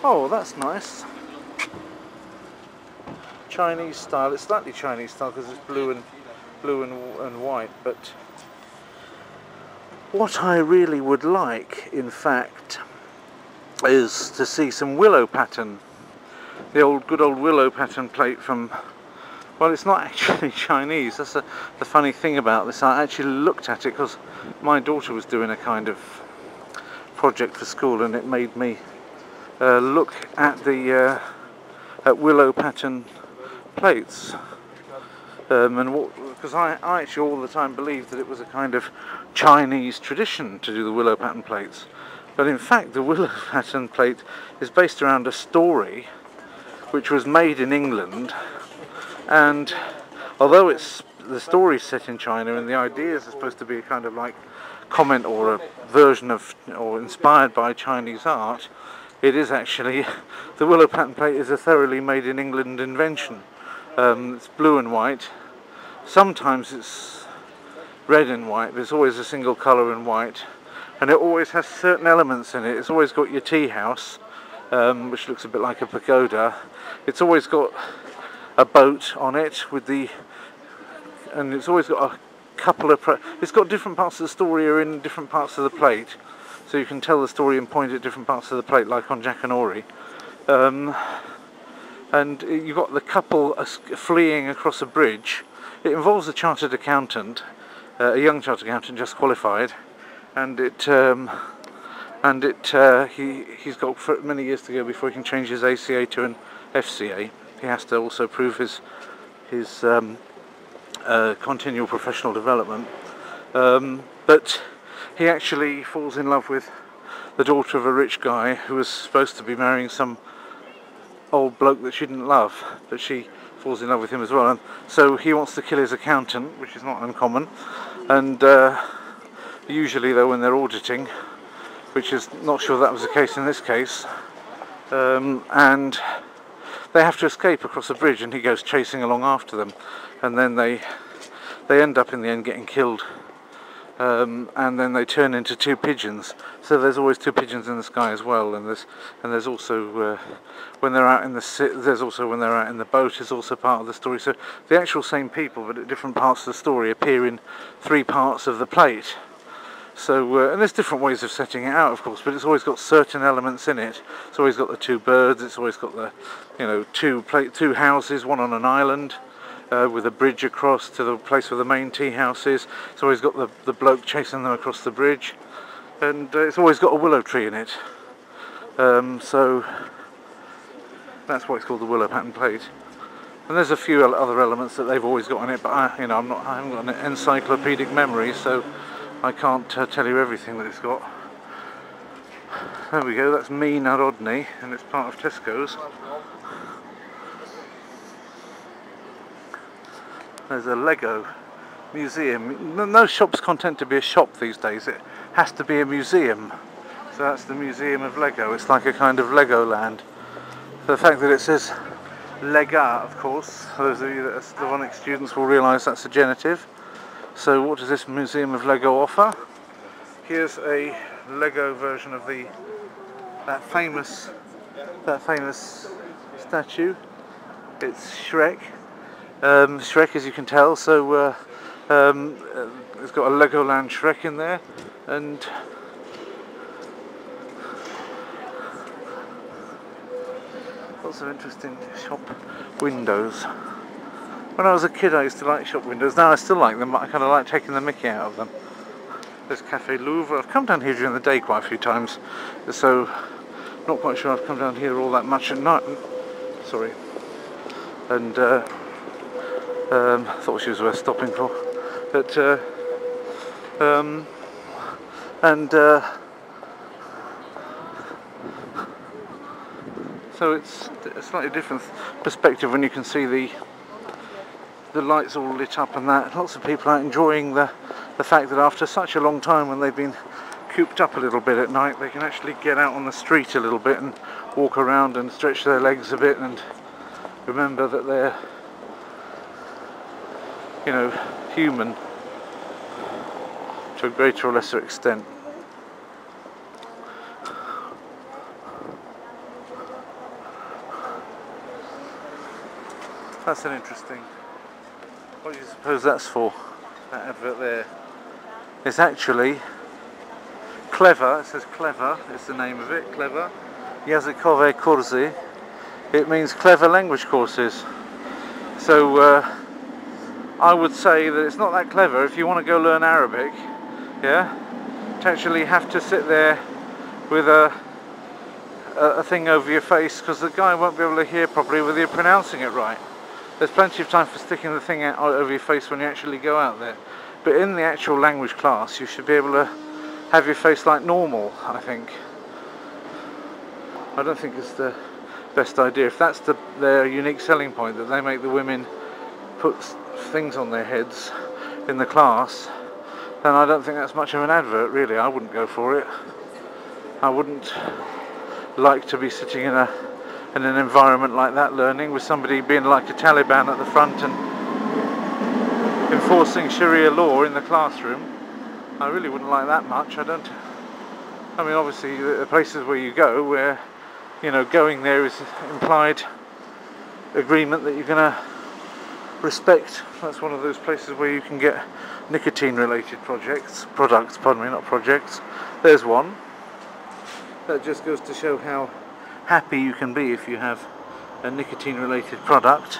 Oh, that's nice. Chinese style. It's slightly Chinese style because it's blue and white. But what I really would like, in fact, is to see some willow pattern. The good old willow pattern plate from. Well, it's not actually Chinese. That's the funny thing about this. I actually looked at it because my daughter was doing a kind of project for school, and it made me look at the at willow pattern plates. Because I actually all the time believed that it was a kind of Chinese tradition to do the willow pattern plates. But in fact, the willow pattern plate is based around a story which was made in England. And although the story's set in China and the ideas are supposed to be a kind of like comment or a version of or inspired by Chinese art, it is actually the willow pattern plate is a thoroughly made in England invention. It's blue and white. Sometimes it's red and white, but it's always a single colour in white, and it always has certain elements in it. It's always got your tea house, which looks a bit like a pagoda. It's always got a boat on it and it's always got a couple of it's got different parts of the story are in different parts of the plate, so you can tell the story and point at different parts of the plate, like on Jackanory. And you've got the couple fleeing across a bridge. It involves a chartered accountant, a young chartered accountant just qualified, and he's got many years to go before he can change his ACA to an FCA. He has to also prove his continual professional development. But he actually falls in love with the daughter of a rich guy who was supposed to be marrying some old bloke that she didn't love, but she falls in love with him as well. And so he wants to kill his accountant, which is not uncommon. And usually, though, when they're auditing, which is not sure that was the case in this case, and they have to escape across a bridge, and he goes chasing along after them, and then they end up in the end getting killed, and then they turn into two pigeons. So there's always two pigeons in the sky as well, and there's also when they're out in when they're out in the boat is also part of the story. So the actual same people, but at different parts of the story, appear in three parts of the plate. So, and there's different ways of setting it out, of course, but it's always got certain elements in it. It's always got the two birds. It's always got the, two houses, one on an island, with a bridge across to the place where the main tea house is. It's always got the bloke chasing them across the bridge, and it's always got a willow tree in it. So that's why it's called the willow pattern plate. And there's a few other elements that they've always got in it, but I haven't got an encyclopedic memory, so I can't tell you everything that it's got. There we go, that's Me Narodny, and it's part of Tesco's. There's a Lego museum. No shop's content to be a shop these days, it has to be a museum. So that's the Museum of Lego, it's like a kind of Legoland. So the fact that it says Lega, of course, those of you that are Slavonic students will realise that's a genitive. So what does this Museum of Lego offer? Here's a Lego version of that famous statue. It's Shrek. Shrek, as you can tell. So it's got a Legoland Shrek in there, and lots of interesting shop windows. When I was a kid I used to like shop windows. Now I still like them, but I kind of like taking the mickey out of them. There's Café Louvre. I've come down here during the day quite a few times, so not quite sure I've come down here all that much at night. Sorry. And thought she was worth stopping for. But so it's a slightly different perspective when you can see the lights all lit up and that. Lots of people are enjoying the fact that after such a long time, when they've been cooped up a little bit at night, they can actually get out on the street a little bit and walk around and stretch their legs a bit and remember that they're, human to a greater or lesser extent. That's an interesting. What do you suppose that's for? That advert there. It's actually Clever. It says Clever. It's the name of it. Clever. Językowe kursy. It means clever language courses. So I would say that it's not that clever if you want to go learn Arabic. Yeah. To actually have to sit there with a thing over your face, because the guy won't be able to hear properly whether you're pronouncing it right. There's plenty of time for sticking the thing out over your face when you actually go out there. But in the actual language class, you should be able to have your face like normal, I think. I don't think it's the best idea. If that's their unique selling point, that they make the women put things on their heads in the class, then I don't think that's much of an advert, really. I wouldn't go for it. I wouldn't like to be sitting in an environment like that, learning, with somebody being like a Taliban at the front and enforcing Sharia law in the classroom. I really wouldn't like that much. I mean, obviously the places where you go, where, you know, going there is implied agreement that you're going to respect. That's one of those places where you can get nicotine related products, pardon me, not projects. There's one. That just goes to show how happy you can be if you have a nicotine related product.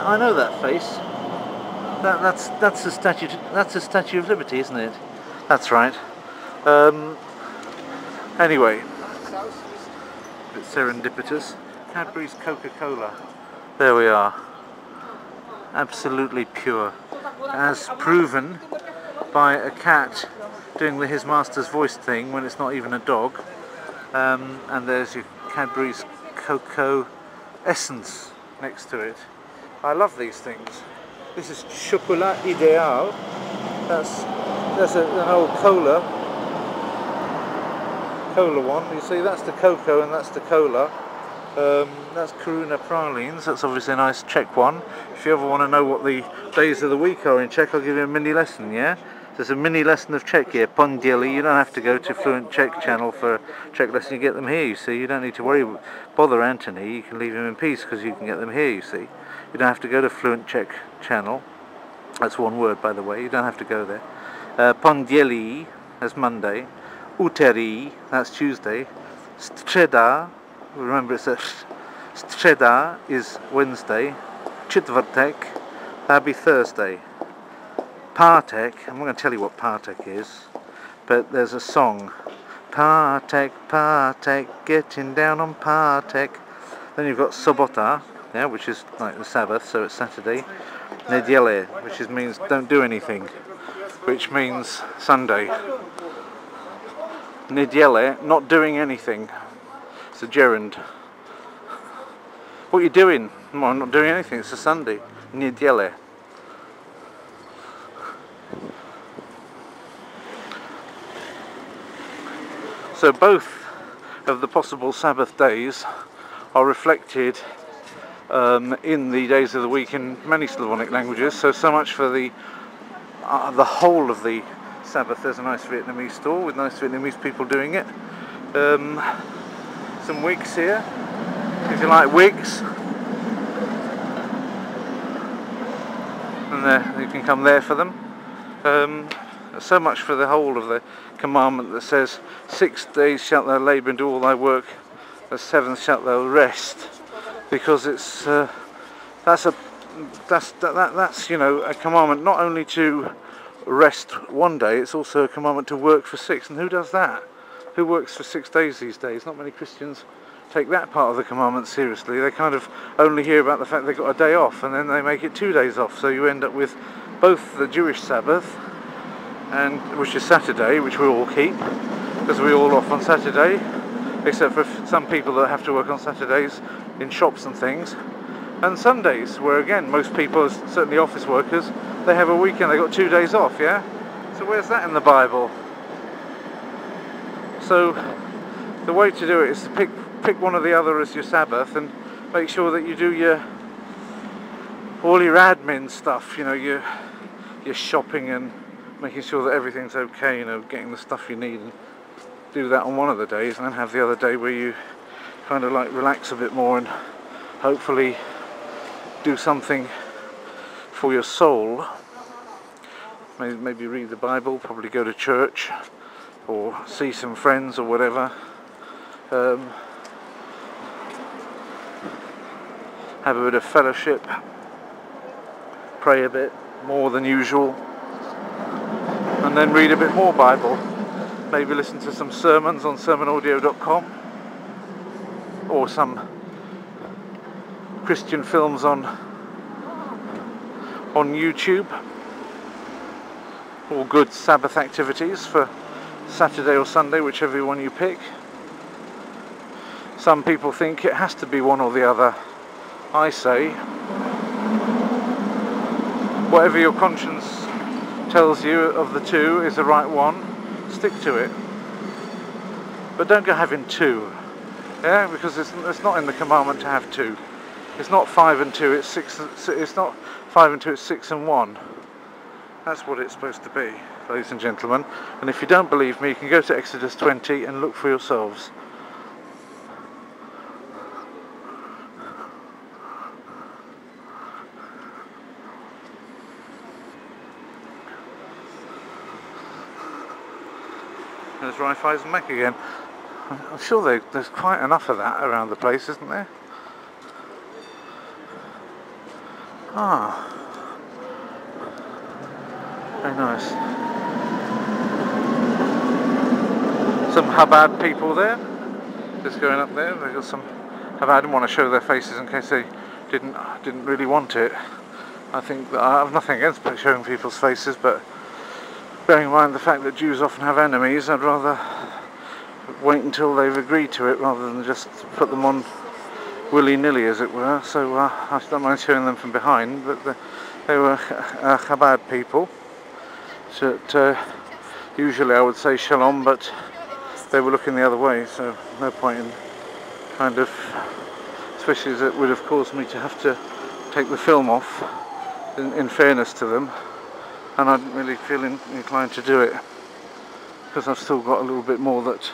I know that face. That's the Statue of Liberty, isn't it? That's right. Anyway, a bit serendipitous. Cadbury's Coca-Cola. There we are. Absolutely pure, as proven by a cat doing the his master's voice thing when it's not even a dog. And there's your Cadbury's Cocoa Essence next to it. I love these things. This is Chocolat Ideal. That's an old cola one. You see, that's the cocoa and that's the cola. That's Corona Pralines. That's obviously a nice Czech one. If you ever want to know what the days of the week are in Czech, I'll give you a mini lesson, yeah? There's a mini lesson of Czech here, Pondělí. You don't have to go to Fluent Czech channel for a Czech lesson, you get them here, you see. You don't need to bother Anthony, you can leave him in peace because you can get them here, you see. You don't have to go to Fluent Czech channel. That's one word, by the way, you don't have to go there. Pondělí, that's Monday. Úterý, that's Tuesday. Středa, remember it's a Středa is Wednesday. Čtvrtek, that'd be Thursday. Pátek, I'm not going to tell you what Pátek is, but there's a song. Pátek, Pátek, getting down on Pátek. Then you've got Sobota, yeah, which is like the Sabbath, so it's Saturday. Neděle, which means don't do anything, which means Sunday. Neděle, not doing anything. It's a gerund. What are you doing? Well, I'm not doing anything, it's a Sunday. Neděle. So both of the possible Sabbath days are reflected in the days of the week in many Slavonic languages. So much for the whole of the Sabbath. There's a nice Vietnamese store with nice Vietnamese people doing it. Some wigs here, if you like wigs. And there, you can come there for them. So much for the whole of the commandment that says 6 days shalt thou labour and do all thy work, the 7th shalt thou rest, because it's that's you know, a commandment not only to rest one day, it's also a commandment to work for 6. And who does that? Who works for 6 days these days? Not many Christians take that part of the commandment seriously. They kind of only hear about the fact they've got a day off, and then they make it 2 days off, so you end up with both the Jewish Sabbath, and which is Saturday, which we all keep because we're all off on Saturday, except for some people that have to work on Saturdays in shops and things, and Sundays, where again most people, certainly office workers, they have a weekend, they've got 2 days off, yeah? So where's that in the Bible? So the way to do it is to pick one or the other as your Sabbath, and make sure that you do all your admin stuff, you know, your shopping and making sure that everything's okay, you know, getting the stuff you need and do that on one of the days and then have the other day where you kind of like relax a bit more and hopefully do something for your soul. Maybe read the Bible, probably go to church or see some friends or whatever. Have a bit of fellowship, pray a bit more than usual, and then read a bit more Bible. Maybe listen to some sermons on sermonaudio.com or some Christian films on YouTube, or good Sabbath activities for Saturday or Sunday, whichever one you pick. Some people think it has to be one or the other. I say, whatever your conscience tells you of the two is the right one, stick to it. But don't go having two, yeah, because it's not in the commandment to have two. It's not 5 and 2, it's 6. It's not 5 and 2, it's 6 and 1. That's what it's supposed to be, ladies and gentlemen. And if you don't believe me, you can go to Exodus 20 and look for yourselves. There's Raiffeisen Mac again. I'm sure there's quite enough of that around the place, isn't there? Ah, very nice. Some Chabad people there, just going up there. They've got some Chabad. I didn't want to show their faces in case they didn't really want it. I think that I have nothing against showing people's faces, but bearing in mind the fact that Jews often have enemies, I'd rather wait until they've agreed to it rather than just put them on willy-nilly, as it were. So I don't mind showing them from behind, but they were Chabad people. So usually I would say shalom, but they were looking the other way, so no point in kind of, especially as it would have caused me to have to take the film off, in fairness to them, and I didn't really feel inclined to do it, because I've still got a little bit more that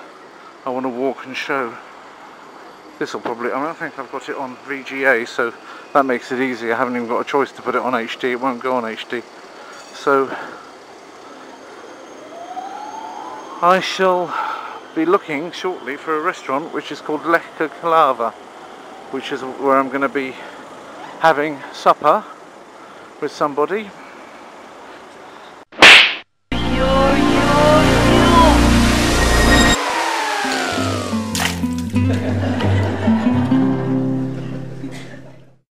I want to walk and show. This will probably, I think I've got it on VGA, so that makes it easy. I haven't even got a choice to put it on HD, it won't go on HD. So I shall be looking shortly for a restaurant which is called Lechka Kalava, which is where I'm going to be having supper with somebody.